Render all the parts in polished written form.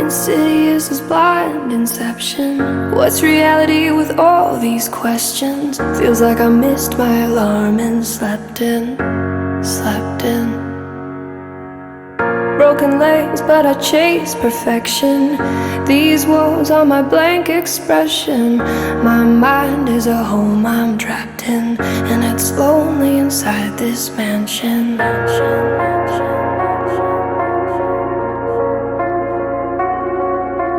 Insidious as blind inception. What's reality with all these questions? Feels like I missed my alarm and slept in. Broken legs, but I chase perfection. These walls are my blank expression. My mind is a home I'm trapped in, and it's lonely inside this mansion.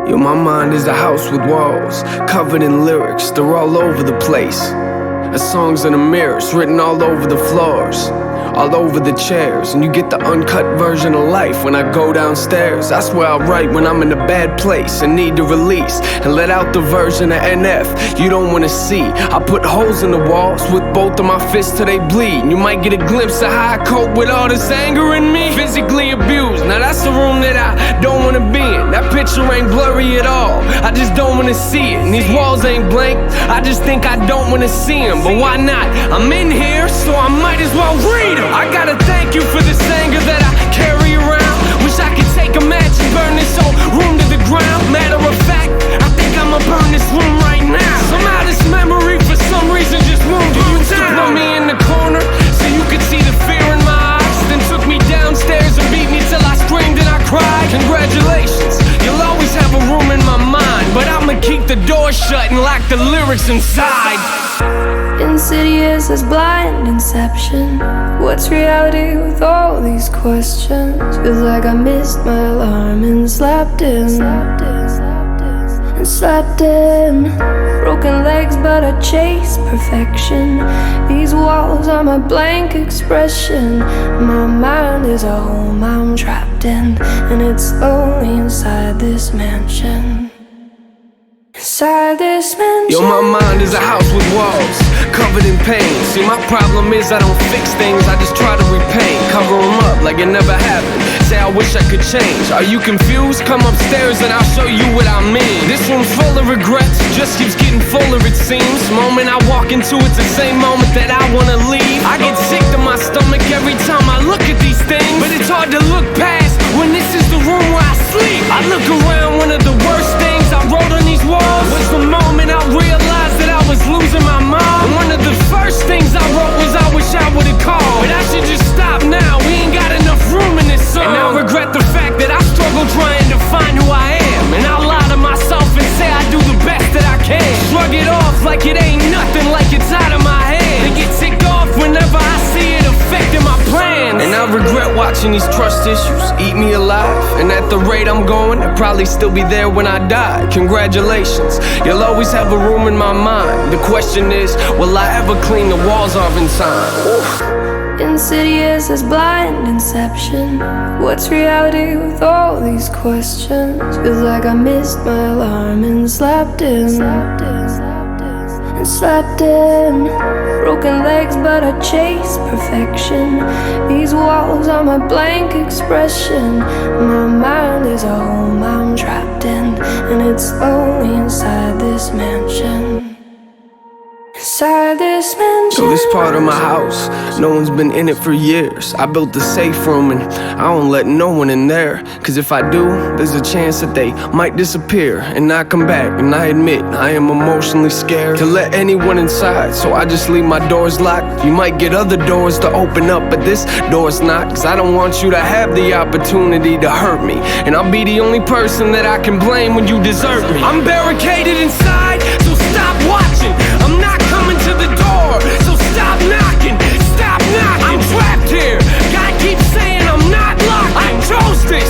Yo, my mind is a house with walls, covered in lyrics, they're all over the place. The songs in the mirrors, written all over the floors, all over the chairs. And you get the uncut version of life when I go downstairs. That's where I write when I'm in a bad place and need to release, and let out the version of NF you don't wanna see. I put holes in the walls with both of my fists till they bleed. You might get a glimpse of how I cope with all this anger in me. Physically abused, now that's the room that I don't wanna be in. That picture ain't blurry at all, I just don't wanna see it. And these walls ain't blank, I just think I don't wanna see them. But why not? I'm in here, so I might as well read them. I gotta thank you for this anger that I carry around. Wish I could take a match and burn this whole room to the ground. Matter of fact, I think I'ma burn this room right now. Somehow this memory for some reason just won't go down. You used to put me in the corner so you could see the fear in my eyes, then took me downstairs and beat me till I screamed and I cried. Congratulations, you'll always have a room in my mind, but I'ma keep the door shut and lock the lyrics inside. Insidious as blind inception. What's reality with all these questions? Feels like I missed my alarm and slept in. Broken legs, but I chase perfection. These walls are my blank expression. My mind is a home I'm trapped in, and it's lonely inside this mansion. Inside this mansion. Yo, my mind is a house with walls, covered in pain. See, my problem is I don't fix things, I just try to repaint. Cover them up like it never happened. Say I wish I could change. Are you confused? Come upstairs and I'll show you what I mean. This room's full of regrets, just keeps getting fuller it seems. Moment I walk into, it's the same moment that I wanna leave. I get sick to my stomach every time I look at these things, but it's hard to look past when this is the room where I sleep. I look around, one of the worst things I wrote on these walls was the moment I realized that I was losing my mom. And one of the first things I wrote was I wish I would've called, but I should just stop now, we ain't got enough room in this song. And I regret the fact that I struggle trying to find who I am, and I lie to myself and say I do the best that I can. Shrug it off like it ain't nothing, like it's out of my hand, and get ticked off whenever I see it affecting my plans. And I regret watching these trust issues eat me alive, and at the rate I'm going, I'll probably still be there when I die. Congratulations, you'll always have a room in my mind. The question is, will I ever clean the walls off in time? Oof. Insidious as blind inception. What's reality with all these questions? Feels like I missed my alarm and slept in. Broken legs, but I chase perfection. These walls are my blank expression. My mind is a home I'm trapped in, and it's lonely inside this mansion. Inside this mansion. So this part of my house, no one's been in it for years. I built a safe room and I don't let no one in there, cause if I do, there's a chance that they might disappear and not come back. And I admit, I am emotionally scared to let anyone inside, so I just leave my doors locked. You might get other doors to open up, but this door's not, cause I don't want you to have the opportunity to hurt me, and I'll be the only person that I can blame when you desert me. I'm barricaded inside, so stop watching. I'm not coming to the door, so stop knocking. Stop knocking. I'm trapped here. Gotta keep saying I'm not locked. I chose this.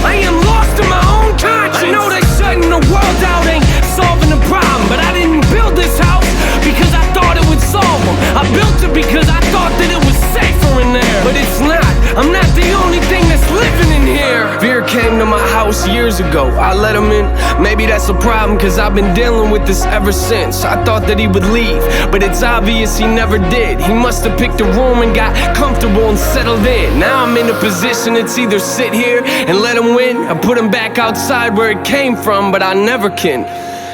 I am lost in my own conscience. I know that shutting the world out ain't solving the problem, but I didn't build this house because I thought it would solve them. I built it because I thought that it was safer in there, but it's not. I'm not the only thing that's living in here. Fear came to my house years ago, I let him in. Maybe that's a problem, cause I've been dealing with this ever since. I thought that he would leave, but it's obvious he never did. He must have picked a room and got comfortable and settled in. Now I'm in a position to either sit here and let him win, or put him back outside where it came from, but I never can.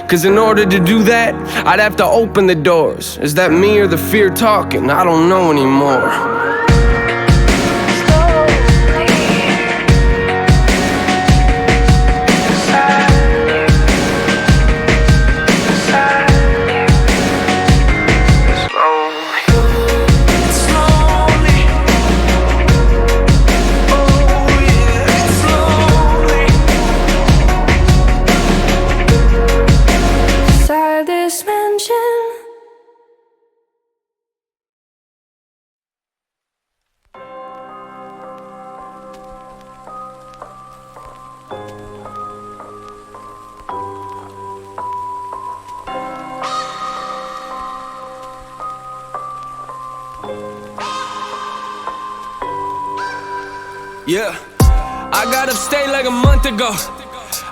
Cause in order to do that, I'd have to open the doors. Is that me or the fear talking? I don't know anymore. Inside Yeah, I got upstate like a month ago.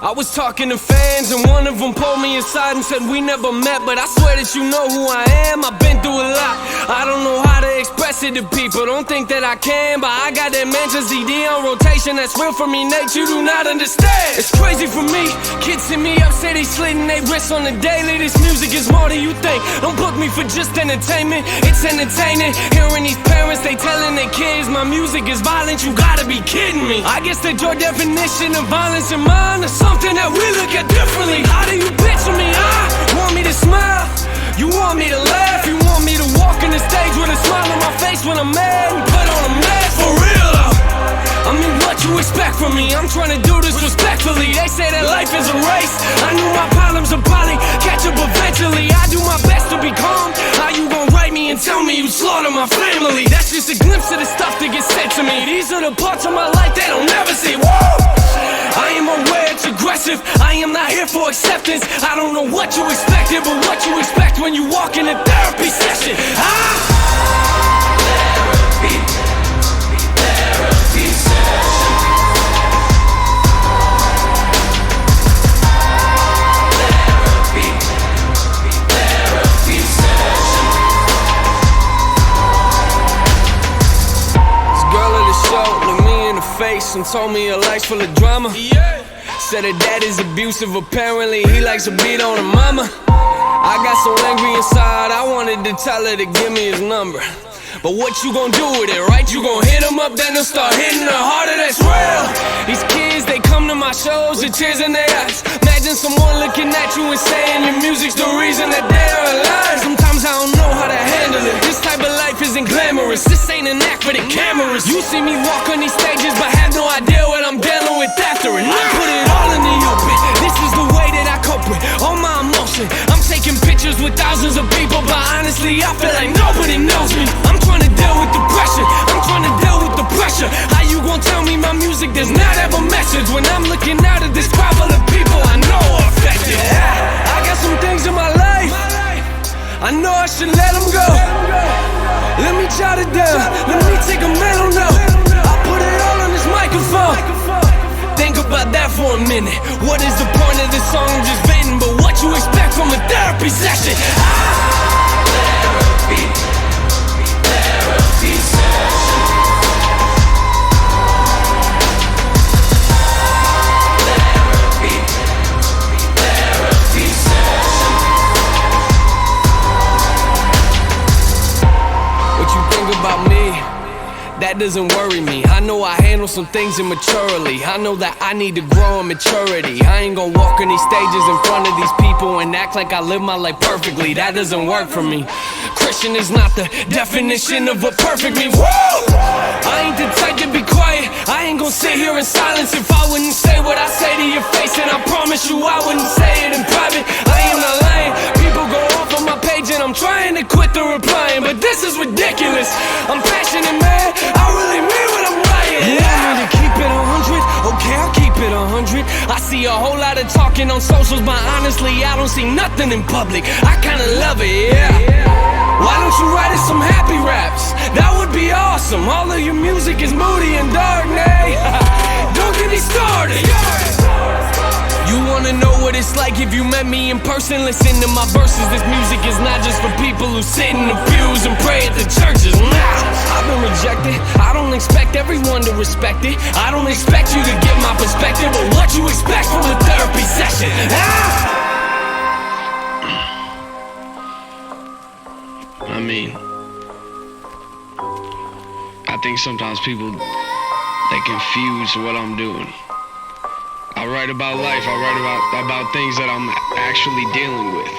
I was talking to fans and one of them pulled me aside and said we never met, but I swear that you know who I am. I've been through a lot, I don't know how to express it to people. Don't think that I can, but I got that Mansion CD on rotation. That's real for me, Nate, you do not understand. It's crazy for me, kids hit me up, say they slitting they wrists on the daily. This music is more than you think, don't book me for just entertainment. It's entertaining, hearing these parents, they telling their kids my music is violent, you gotta be kidding me. I guess that your definition of violence and mine is something that we look at differently. How do you picture me, want me to smile? You want me to laugh? You want me to walk on the stage with a smile on my face when I'm mad and put on a mask? For real though, I mean, what you expect from me? I'm trying to do this respectfully. They say that life is a race, I knew my problems would probably catch up eventually. I do my best to be calm. How you gon' write me and tell me you slaughter my family? That's just a glimpse of the stuff that gets said to me. These are the parts of my life they don't never see. Woo! I am aware it's aggressive, I am not here for acceptance. I don't know what you expected, but what you expect when you walk in a therapy session. Therapy session. Therapy session. This girl at the show looked me in the face and told me her life's full of drama. Said her dad is abusive, apparently he likes to beat on her mama. I got so angry inside, I wanted to tell her to give me his number. But what you gon' do with it, right? You gon' hit him up, then they'll start hitting her harder, that's real. These kids, they come to my shows with tears in their eyes. Imagine someone looking at you and saying your music's the reason that they're alive. Sometimes I don't know how to handle it. This type of life isn't glamorous, this ain't an act for the cameras. You see me walk on these stages, but have no idea what I'm dealing with after. And I put it all in the open, this is the way that I cope with all my emotion. I'm taking pictures with thousands of people, but honestly I feel like nobody knows me. I'm trying to deal with the pressure, I'm trying to deal with the pressure. How you gon' tell me my music does not have a message when I'm looking out at this crowd full of people I know are affected? I got some things in my life, I know I should let them go. Let me jot it down, let me take a mental note. I'll put it all on this microphone. Think about that for a minute. What is the point of this song I'm just venting? But what you expect from a therapy session? Therapy session. Therapy session. What you think about me? That doesn't worry me. I know I handle some things immaturely. I know that I need to grow in maturity. I ain't gon' walk on these stages in front of these people and act like I live my life perfectly. That doesn't work for me. Christian is not the definition of a perfect me. Woo! I ain't the type to be quiet. I ain't gon' sit here in silence if I wouldn't say what I say to your face. And I promise you I wouldn't say it in private. I am not lying. People go off on my page and I'm trying to quit the replying, but this is ridiculous. I'm passionate, man, I really mean what I'm writing. You want me to keep it 100? Okay, I'll keep it 100. I see a whole lot of talking on socials, but honestly I don't see nothing in public. I kinda love it, yeah. Why don't you write us some happy raps? That would be awesome. All of your music is moody and dark, nay. Don't get me started. You wanna know what it's like if you met me in person? Listen to my verses. This music is not just for people who sit in the pews and pray at the churches. Nah, I've been rejected. I don't expect everyone to respect it. I don't expect you to get my perspective, but what you expect from a therapy session? I mean, I think sometimes people, they confuse what I'm doing. I write about life, I write about things that I'm actually dealing with.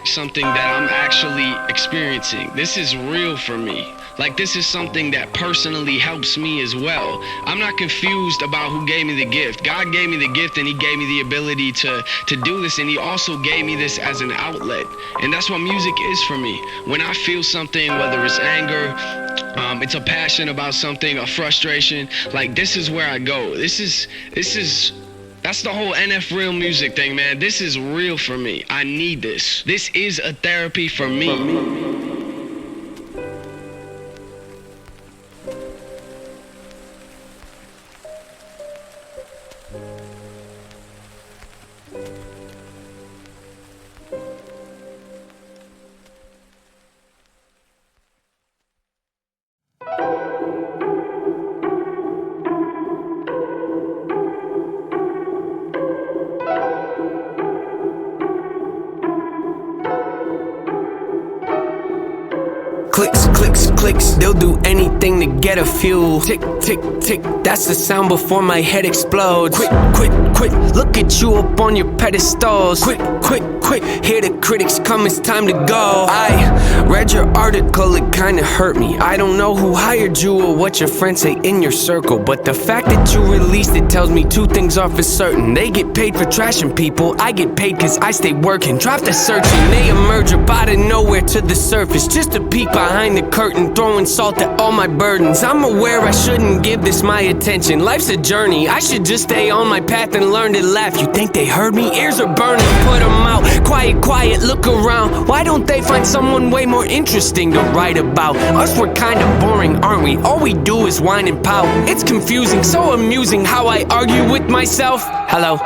Something that I'm actually experiencing. This is real for me. Like, this is something that personally helps me as well. I'm not confused about who gave me the gift. God gave me the gift and he gave me the ability to do this, and he also gave me this as an outlet. And that's what music is for me. When I feel something, whether it's anger, it's a passion about something, a frustration, like, this is where I go. This is That's the whole NF Real Music thing, man. This is real for me. I need this. This is a therapy for me. Clicks, clicks, clicks, they'll do anything to get a few. Tick, tick, tick, that's the sound before my head explodes. Quick, quick, quick, look at you up on your pedestals. Quick, quick, quick, hear the critics come, it's time to go. I read your article, it kinda hurt me. I don't know who hired you or what your friends say in your circle, but the fact that you released it tells me two things are for certain. They get paid for trashing people, I get paid cause I stay working. Drop the searching, they emerge up out of nowhere to the surface, just to peek behind the curtain, throwing salt at all my burdens. I'm aware I shouldn't give this my attention. Life's a journey, I should just stay on my path and learn to laugh. You think they heard me? Ears are burning, put them out. Quiet, quiet, look around. Why don't they find someone way more interesting to write about? Us, we're kinda boring, aren't we? All we do is whine and pout. It's confusing, so amusing how I argue with myself. Hello.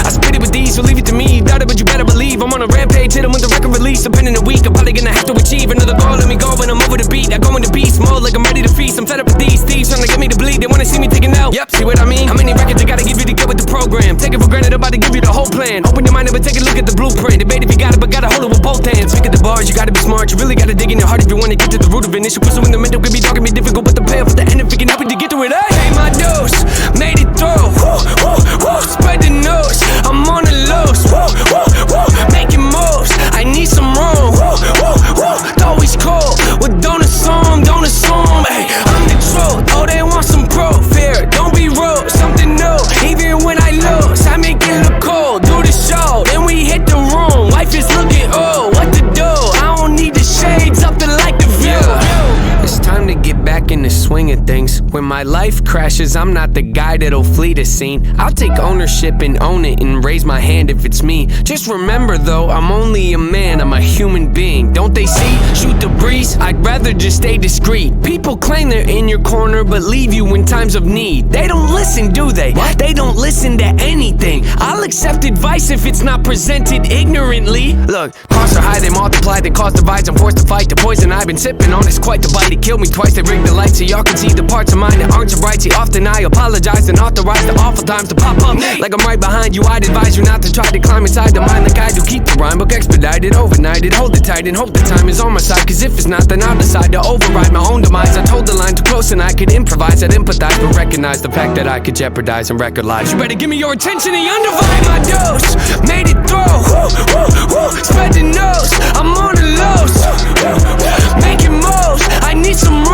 I spit it with these, so leave it to me. Doubt it, but you better believe I'm on a rampage. Hit 'em with the record release. Depending a week, I'm probably gonna have to achieve another goal. Let me go when I'm over the beat. I go into beast mode like I'm ready to feast. I'm fed up with these thieves trying to get me to bleed. They wanna see me taking out. Yep, see what I mean? How many records I gotta give you to get with the program? Take it for granted, I'm about to give you the whole plan. Open your mind up and take a look at the blueprint. Debate if you got it, but gotta hold it with both hands. Pick at the bars, you gotta be smart. You really gotta dig in your heart if you wanna get to the root of it. Issue pursuing the mental could be dark and be difficult, but the payoff at the end of it can help you to get to it. I pay my dues, made it through. Woo, woo, woo. Spread the news, I'm on the loose. Woo, woo, woo. Making moves, I need some room. Woo, woo, woo. Always cool, well don't assume, don't assume. Hey, I'm the truth, oh they want some proof. Here, don't be rude, something new. Even when I lose, I make it look cool. Do the show, then we hit the room. Wife is looking, oh, what to do? I don't need the shades up to like the view. It's time to get back in the swing of things. When my life crashes, I'm not the guy that'll flee the scene. I'll take ownership and own it and raise my hand if it's me. Just remember though, I'm only a man, I'm a human being. Don't they see? Shoot the breeze, I'd rather just stay discreet. People claim they're in your corner but leave you in times of need. They don't listen, do they? What? They don't listen to anything. I'll accept advice if it's not presented ignorantly. Look, costs are high, they multiply, they cause divides. I'm forced to fight the poison I've been sipping on. It's quite the bite, it killed me twice. They rigged the light so y'all can see the parts of mine that aren't so bright. See, often I apologize and authorize the awful times to pop up. Like I'm right behind you, I'd advise you not to try to climb inside the mind like I do. Keep the rhyme book expedited, overnighted, hold it tight and hope the time is on my side. Cause if it's not, then I'll decide to override my own demise. I told the line too close and I could improvise. I'd empathize but recognize the fact that I could jeopardize and record lives. You better give me your attention and undivided. My dose, made it through. Woo, woo, woo. Spread the news, I'm on the loose. Making moves, I need some room.